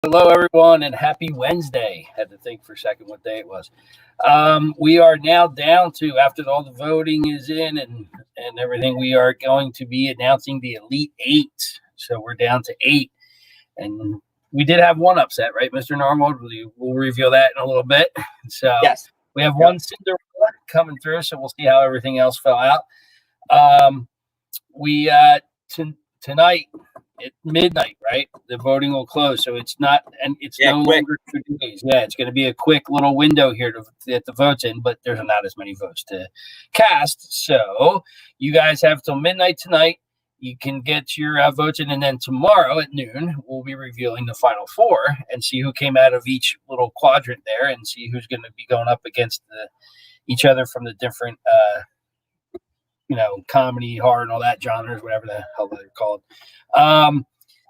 Hello, everyone, and happy Wednesday. Had to think for a second what day it was. We are now down to, after all the voting is in and everything, we are going to be announcing the Elite Eight. So we're down to 8. And we did have one upset, right, Mr. Normal? We'll reveal that in a little bit. So yes, we have one Cinderella coming through, so we'll see how everything else fell out. Tonight at midnight, right? The voting will close, so it's not, and it's no longer 2 days. Yeah, it's going to be a quick little window here to get the votes in, but there's not as many votes to cast. So you guys have till midnight tonight. You can get your votes in, and then tomorrow at noon, we'll be revealing the final 4 and see who came out of each little quadrant there, and see who's going to be going up against each other from the different comedy, horror, and all that genres, whatever the hell they're called.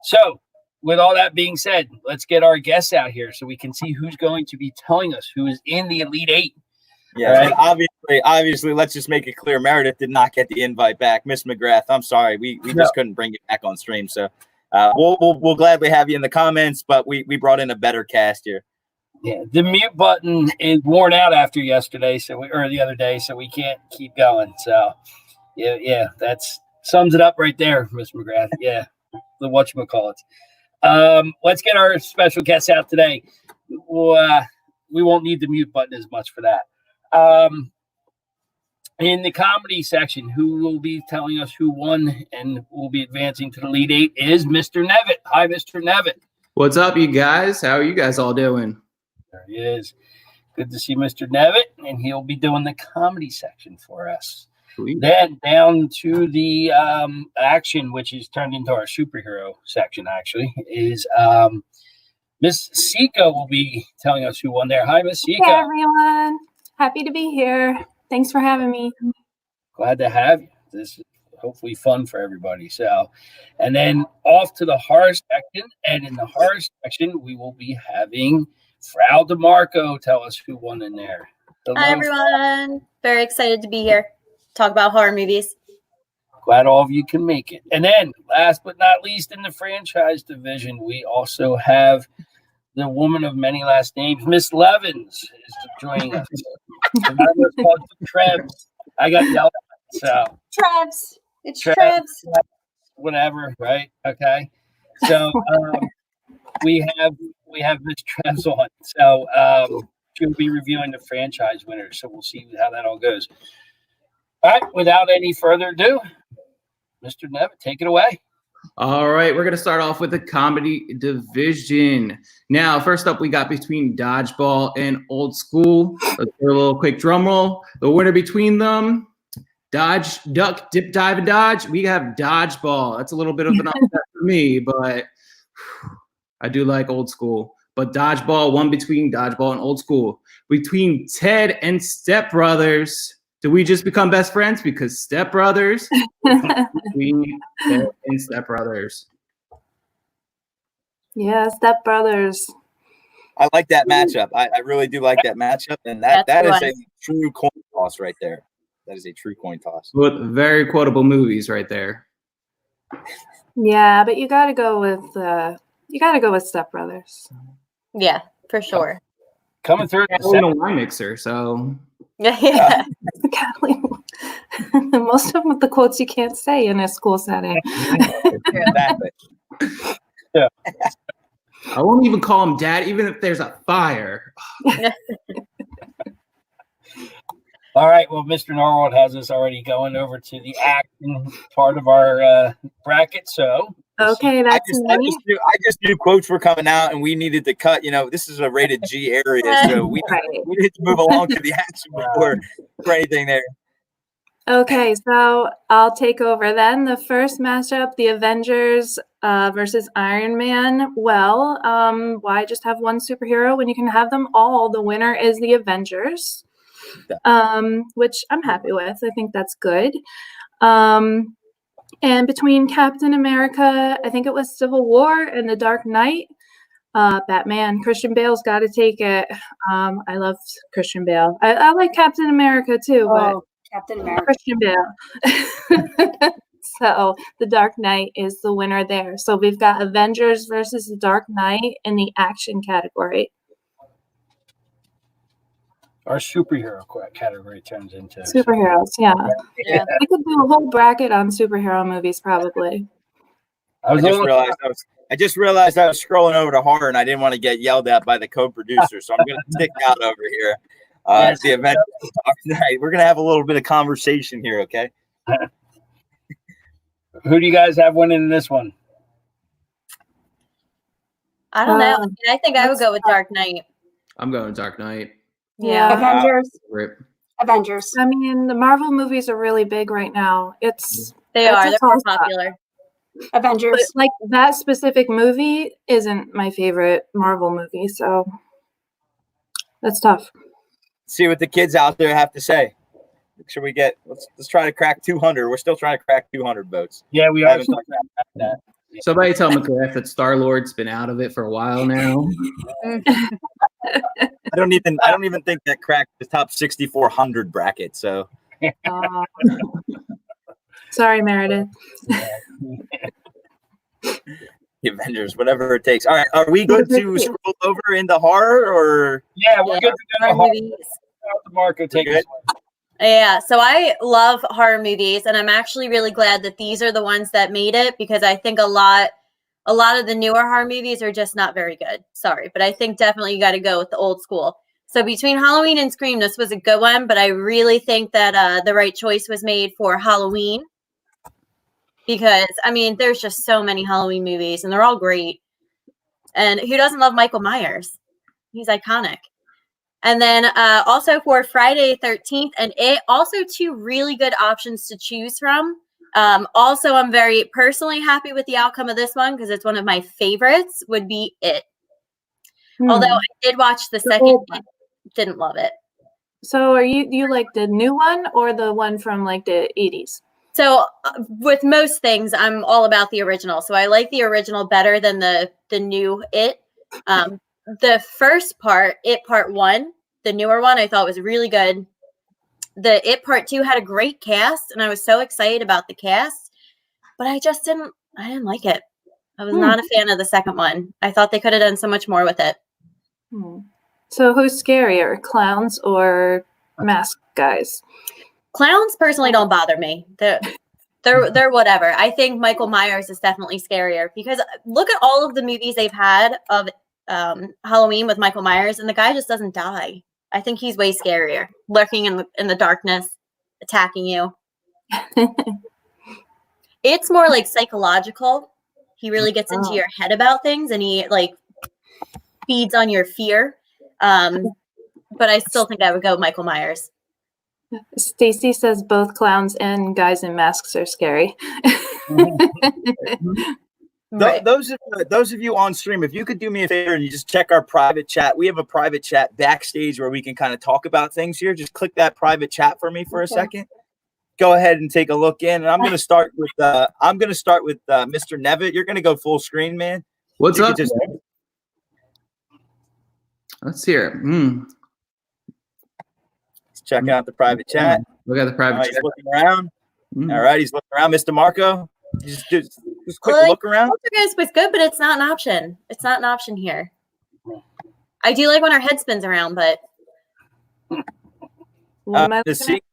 So with all that being said, let's get our guests out here so we can see who's going to be telling us who is in the Elite Eight. Yeah, right? Obviously, let's just make it clear. Meredith did not get the invite back. Miss McGrath, I'm sorry. We just couldn't bring it back on stream. So we'll gladly have you in the comments, but we brought in a better cast here. Yeah, the mute button is worn out after yesterday, or the other day, so we can't keep going. So yeah, that's sums it up right there, Miss McGrath. Yeah, the whatchamacallit. Let's get our special guests out today. We won't need the mute button as much for that. In the comedy section, who will be telling us who won and will be advancing to the Elite Eight is Mr. Nevitt. Hi, Mr. Nevitt. What's up, you guys? How are you guys all doing? There he is. Good to see Mr. Nevitt, and he'll be doing the comedy section for us. Sweet. Then down to the action, which is turned into our superhero section, actually, is Miss Sika will be telling us who won there. Hi, Miss Sika. Hey, everyone. Happy to be here. Thanks for having me. Glad to have you. This is hopefully fun for everybody. So, and then off to the horror section. And in the horror section, we will be having Frau DeMarco tell us who won in there. Hi, everyone. Very excited to be here. Talk about horror movies. Glad all of you can make it. And then, last but not least, in the franchise division, we also have the woman of many last names, Miss Levins, is joining us. Trebs. I got yelled at. So Trebs. It's Trebs. Whatever, right? Okay. So we have Miss Trebs on. So she'll be reviewing the franchise winners. So we'll see how that all goes. All right, without any further ado, Mr. Nevitt, take it away. All right, we're going to start off with the comedy division. Now, first up, we got between Dodgeball and Old School. Let's do a little quick drum roll. The winner between them, Dodge, Duck, Dip, Dive, and Dodge. We have Dodgeball. That's a little bit of an upset for me, but I do like Old School. But Dodgeball won between Dodgeball and Old School. Between Ted and Step Brothers, do we just become best friends? Because Step Brothers, between Ted and Step Brothers. Yeah, Step Brothers. I like that matchup. I really do like that matchup. And that is a true coin toss right there. That is a true coin toss. With very quotable movies right there. Yeah, but you gotta go with Step Brothers. Yeah, for sure. Coming through in a wine mixer, so yeah. Most of them with the quotes you can't say in a school setting. Exactly. Yeah. I won't even call him Dad, even if there's a fire. All right. Well, Mr. Norwood has us already going over to the action part of our bracket. So okay, I just knew quotes were coming out, and we needed to cut. This is a rated G area, so we needed to move along to the action before for anything there. Okay, so I'll take over then. The first matchup, the Avengers versus Iron Man. Well, why just have one superhero when you can have them all? The winner is the Avengers, which I'm happy with. I think that's good. And between Captain America, I think it was Civil War, and The Dark Knight, Batman, Christian Bale's got to take it. I love Christian Bale. I like Captain America too, but Captain America. Christian Bale. So The Dark Knight is the winner there. So we've got Avengers versus The Dark Knight in the action category. Our superhero category turns into Superheroes, yeah. Yeah. We could do a whole bracket on superhero movies, probably. I just realized I was scrolling over to horror and I didn't want to get yelled at by the co-producer, so I'm going to stick out over here. Yes. The event. We're going to have a little bit of conversation here, okay? Who do you guys have winning in this one? I don't know. I think I would go with Dark Knight. I'm going Dark Knight. Yeah. Avengers. I mean, the Marvel movies are really big right now. They It's are. a They're more toss-up. popular. But Avengers. like that specific movie isn't my favorite Marvel movie, so that's tough. See what the kids out there have to say. Make sure we get. Let's try to crack 200. We're still trying to crack 200 votes. Yeah, we are. Haven't talked about that. Somebody tell McGrath that Star-Lord's been out of it for a while now. I don't even think that cracked the top 6,400 bracket. So Sorry, Meredith. the Avengers, whatever it takes. All right, are we good to scroll over into horror or? Yeah, we're good to go. Horror movies. Marco, take Good. this one. Yeah, so I love horror movies, and I'm actually really glad that these are the ones that made it, because I think a lot of the newer horror movies are just not very good. Sorry, but I think definitely you got to go with the old school. So between Halloween and Scream, this was a good one, but I really think that the right choice was made for Halloween, because I mean, there's just so many Halloween movies, and they're all great. And who doesn't love Michael Myers? He's iconic. And then also for Friday 13th, and It, also two really good options to choose from. Also, I'm very personally happy with the outcome of this one because it's one of my favorites, would be It. Although I did watch the second, didn't love it. So are you like the new one or the one from like the 80s? So with most things, I'm all about the original. So I like the original better than the new It. The first part, It Part 1, the newer one, I thought was really good. The It Part 2 had a great cast, and I was so excited about the cast, but I didn't like it. I was not a fan of the second one. I thought they could have done so much more with it. So who's scarier, clowns or mask guys? Clowns personally don't bother me. They're whatever. I think Michael Myers is definitely scarier, because look at all of the movies they've had of Halloween with Michael Myers, and the guy just doesn't die. I think he's way scarier, lurking in the darkness, attacking you. It's more like psychological. He really gets into your head about things, and he like feeds on your fear. But I still think I would go Michael Myers. Stacy says both clowns and guys in masks are scary. Right. Those of you on stream, if you could do me a favor and you just check our private chat. We have a private chat backstage where we can kind of talk about things here. Just click that private chat for me for a second. Go ahead and take a look in. And I'm going to start with Mr. Nevitt. You're going to go full screen, man. What's You up? could just- Let's hear it. check out the private chat. Look at the private He's chat. looking around. All right, he's looking around. Mr. Marco, just quick Well, look around. Poltergeist was good, but it's not an option. It's not an option here. I do like when our head spins around, but What am I The looking seat,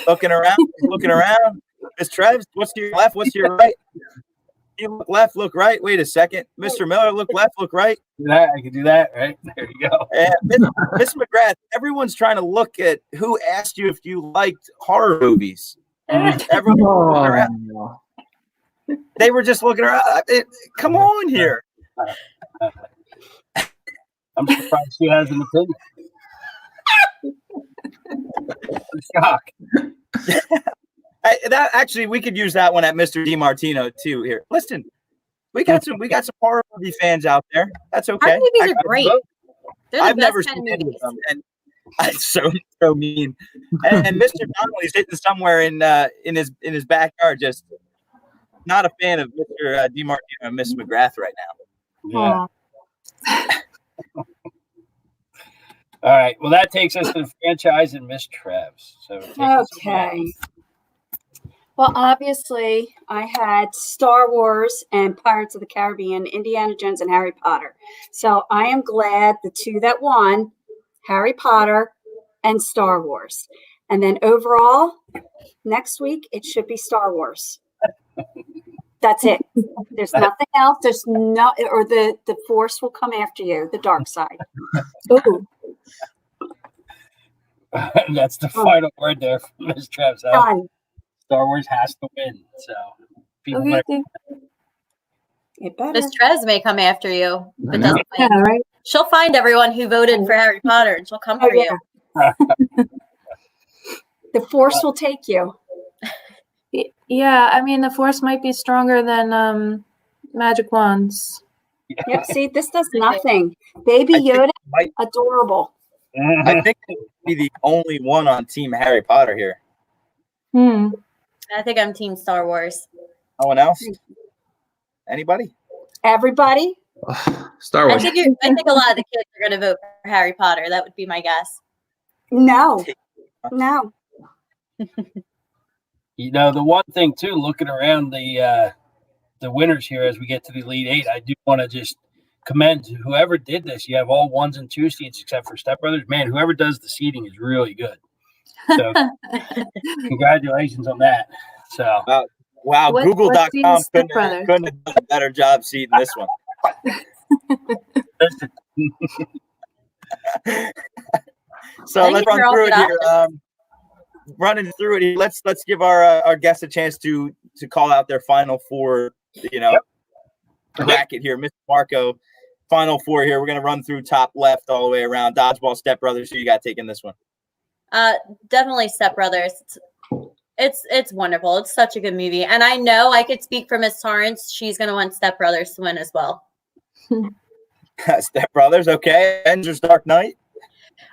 looking around. Miss Treves, what's to your left? What's to your right? You look left, look right. Wait a second. Mr. Miller, look left, look right. I can do that, right? There you go. And Miss McGrath, everyone's trying to look at who asked you if you liked horror movies. Everyone looking around. Oh, They were just looking around. Come on here. I'm surprised she has an opinion. I'm shocked. That actually, we could use that one at Mr. DiMartino too. Here, listen, we got some horror movie fans out there. That's okay. horror movies are great. They're the I've best never kind seen of any of movies. them, and it's so mean. And Mr. Donnelly's sitting somewhere in his backyard, just not a fan of Mr. DiMartino and Miss McGrath right now. Yeah. All right. Well, that takes us to the franchise and Miss Treves. So take us away. Okay. Well, obviously, I had Star Wars and Pirates of the Caribbean, Indiana Jones, and Harry Potter. So I am glad the two that won, Harry Potter and Star Wars. And then overall, next week, it should be Star Wars. That's it. There's nothing else. There's no, or the Force will come after you, the dark side. Ooh, That's the final word there from Ms. Trev. So done. Star Wars has to win. So people Okay, might- It better. Miss Trez may come after you. If I it know. doesn't yeah, win. right. She'll find everyone who voted for Harry Potter and she'll come Oh, for you. yeah. The Force will take you. Yeah, I mean the Force might be stronger than magic wands. Yep. See, this does nothing. Baby I think Yoda, might- adorable. I think it would be the only one on Team Harry Potter here. Hmm. I think I'm Team Star Wars. No one else? Anybody? Everybody, Star I Wars. think a lot of the kids are going to vote for Harry Potter. That would be my guess. no, no. You know, the one thing too, looking around the winners here as we get to the Elite Eight, I do want to just commend whoever did this. You have all 1s and 2 seeds except for Step Brothers. Man, whoever does the seeding is really good. So congratulations on that. So Wow, What Google.com seed's Step couldn't Brothers? have done a better job seeding this one. So Thank let's you run for all through it the here. Running through it here, let's give our guests a chance to call out their final four, bracket here. Mr. Marco, final four here. We're gonna run through top left all the way around. Dodgeball, Step Brothers. Who you got taking this one? Definitely Step Brothers. It's wonderful. It's such a good movie. And I know I could speak for Miss Torrance. She's going to want Step Brothers to win as well. Step Brothers, okay. Avengers Dark Knight.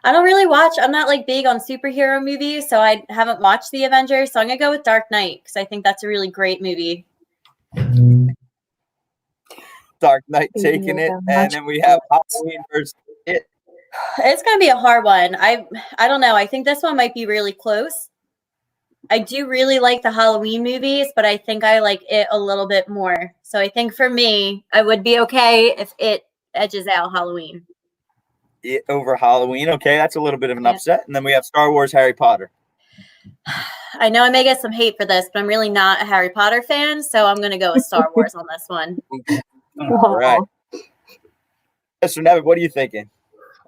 I don't really watch. I'm not like big on superhero movies, so I haven't watched the Avengers. So I'm going to go with Dark Knight because I think that's a really great movie. Dark Knight taking it. And then we have Halloween versus It. It's going to be a hard one. I don't know. I think this one might be really close. I do really like the Halloween movies, but I think I like It a little bit more. So I think for me, I would be okay if It edges out Halloween. It over Halloween. Okay, that's a little bit of an Yeah. upset. And then we have Star Wars, Harry Potter. I know I may get some hate for this, but I'm really not a Harry Potter fan, so I'm going to go with Star Wars on this one. All right. Mr. Nevin, what are you thinking?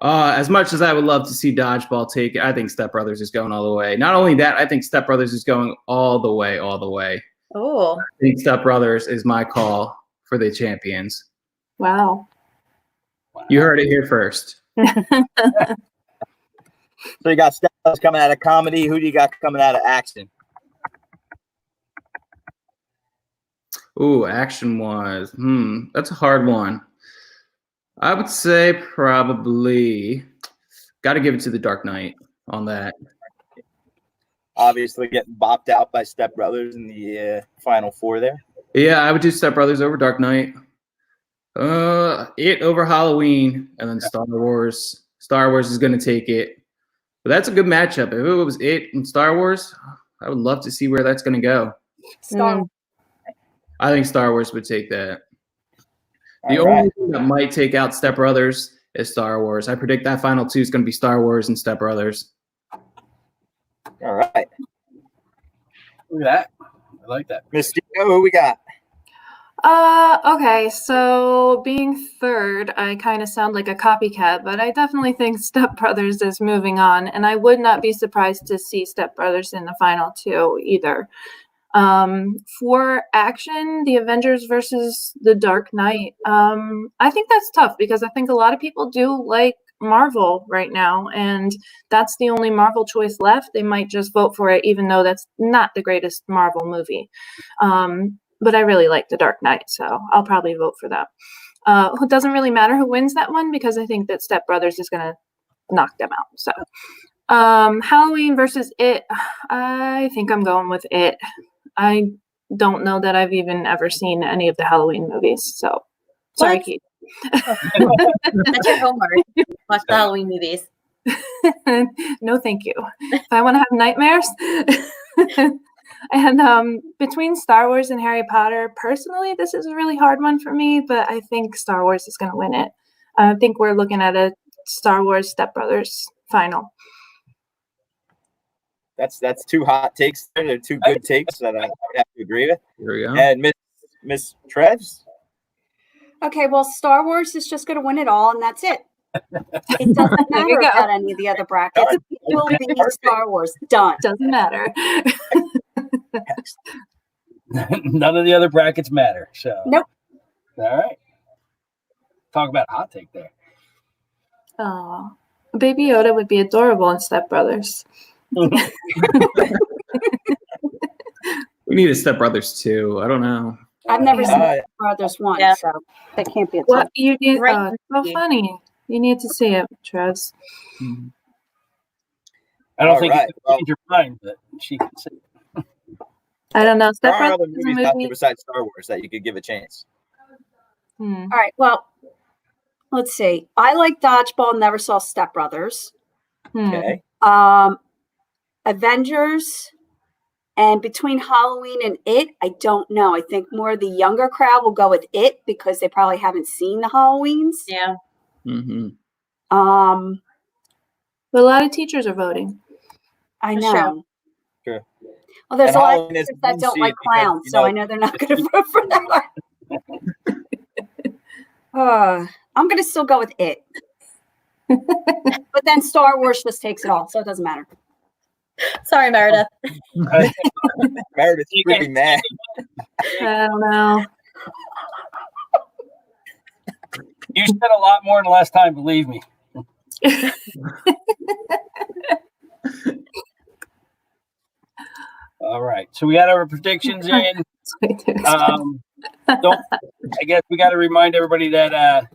As much as I would love to see Dodgeball take it, I think Step Brothers is going all the way. Not only that, I think Step Brothers is going all the way, all the way. Oh, I think Step Brothers is my call for the champions. Wow. You heard it here first. So you got Step Brothers coming out of comedy. Who do you got coming out of action? Ooh, action wise. That's a hard one. I would say probably got to give it to the Dark Knight on that. Obviously getting bopped out by Step Brothers in the final four there. Yeah, I would do Step Brothers over Dark Knight. It over Halloween, and then Star Wars. Star Wars is going to take it. But that's a good matchup. If it was It and Star Wars, I would love to see where that's going to go. Star. I think Star Wars would take that. The All right. only thing that might take out Step Brothers is Star Wars. I predict that final two is going to be Star Wars and Step Brothers. All right. Look at that. I like that. Miss Diego, who we got? Okay, so being third, I kind of sound like a copycat, but I definitely think Step Brothers is moving on, and I would not be surprised to see Step Brothers in the final two either. For action, the Avengers versus the Dark Knight, I think that's tough because I think a lot of people do like Marvel right now, and that's the only Marvel choice left. They might just vote for it, even though that's not the greatest Marvel movie. But I really like the Dark Knight, so I'll probably vote for that. It doesn't really matter who wins that one because I think that Step Brothers is going to knock them out. So Halloween versus It, I think I'm going with It. I don't know that I've even ever seen any of the Halloween movies, so sorry, What? Keith. that's your homework. Watch the Halloween movies. No, thank you. If I want to have nightmares, And between Star Wars and Harry Potter, personally, this is a really hard one for me, but I think Star Wars is going to win it. I think we're looking at a Star Wars Step Brothers final. That's two hot takes there. They're two good takes that I would have to agree with. Here we go. And Miss Trevs? Okay, well, Star Wars is just going to win it all, and that's it. It doesn't There you matter go. about any of the other brackets. It will be Star Wars. Done. Doesn't matter. None of the other brackets matter. So Nope. All right. Talk about hot take there. Oh, Baby Yoda would be adorable in Step Brothers. We need a Step Brothers too. I don't know. I've never seen Uh, Brothers one, Yeah. so that can't be a What top. you need? Right. Oh, so funny. You need to see it, Trez. I don't All think right, you well- can change your mind, but she can say. I don't know. There Step are Brothers other is a movies out there movie. besides Star Wars that you could give a chance. Hmm. All right, well, let's see. I like Dodgeball, never saw Step Brothers. Hmm. Okay. Avengers, and between Halloween and It, I don't know. I think more the younger crowd will go with It because they probably haven't seen the Halloweens. Yeah. Mm-hmm. But a lot of teachers are voting. I For know. sure. Sure. Well, there's And a lot of Halloween is teachers that one don't seed like because, clowns, you so know, I know they're not going to vote for that. I'm going to still go with It. But then Star Wars just takes it all, so it doesn't matter. Sorry, Meredith. Meredith's pretty mad. I don't know. You said a lot more than last time, believe me. All right. So we got our predictions in. Don't, I guess we got to remind everybody that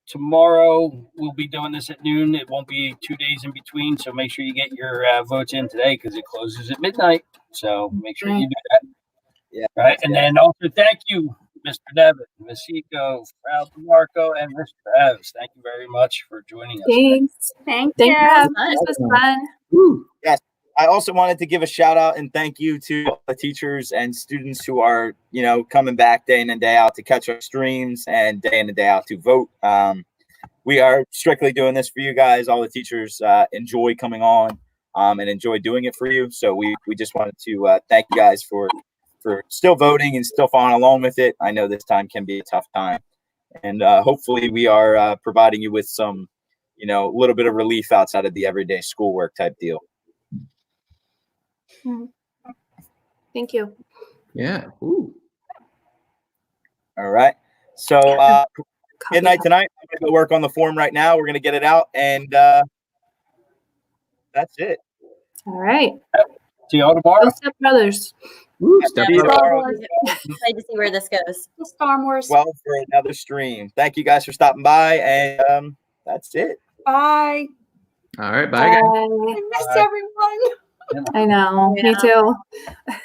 tomorrow we'll be doing this at noon. It won't be 2 days in between. So make sure you get your votes in today because it closes at midnight. So make sure you do that. Yeah. Right. And then also thank you, Mr. Devin, Ms. Eco, Ralph DeMarco, and Mr. Evans. Thank you very much for joining us. Thanks. Thank Thank you. you for having us. This was fun. Woo. I also wanted to give a shout out and thank you to all the teachers and students who are, coming back day in and day out to catch our streams and day in and day out to vote. We are strictly doing this for you guys. All the teachers enjoy coming on and enjoy doing it for you. So we just wanted to thank you guys for still voting and still following along with it. I know this time can be a tough time. And hopefully we are providing you with some, a little bit of relief outside of the everyday schoolwork type deal. Thank you. Yeah. Ooh. All right. So midnight tonight, I'm going to go work on the form right now. We're going to get it out. And that's it. All right. See you all tomorrow. Go Step Brothers. Woo. Step See you Brothers. tomorrow. Excited to see where this goes. Star Wars. Well, for another stream. Thank you guys for stopping by. And that's it. Bye. All right. Bye, guys. I miss everyone. I know. Me Yeah. too.